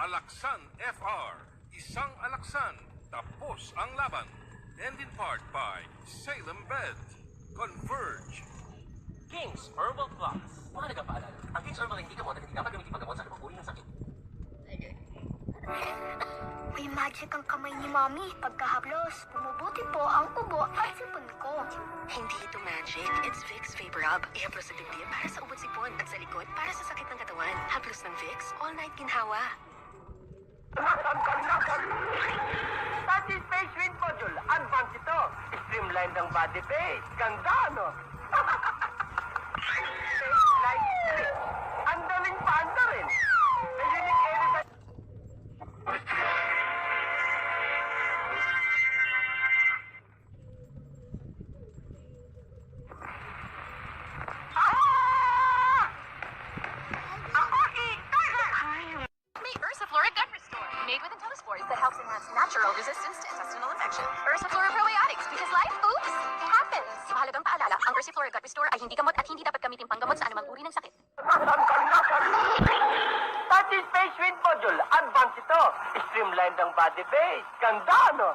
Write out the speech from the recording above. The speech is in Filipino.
Alaksan FR, isang alaksan, tapos ang laban. And in part by Salem Bed. Converge. King's Herbal Plus. Mahalagang paalala, ang King's Herbal ay hindi gamot at hindi dapat gamitin paggamot sa anumang uri ng sakit. May magic ang kamay ni Mommy. Pagkahaplos, bumubuti po ang ubo at sipon ko. Hindi ito magic. It's Vicks Vapor Rub. Ihaplos sa dibdib para sa ubot sipon at sa likod para sa sakit ng katawan. Haplos ng Vicks, all night ginhawa. Static Face Wind Module. Advance ito. Streamline ng body base. Ganda, no? Face like this. Ang daming panda rin. May unique area sa... May Ursiflora Gut Restore, made with Intellispores that helps enhance natural resistance to intestinal infection. Ursiflora Probiotics, because life, oops, happens. Mahalagang paalala, ang Ursiflora Gut Restore ay hindi gamot at hindi dapat gamitin panggamot sa anumang uri ng sakit. Static Face Wind Module. Advance ito. Streamline ng body base. Ganda, no?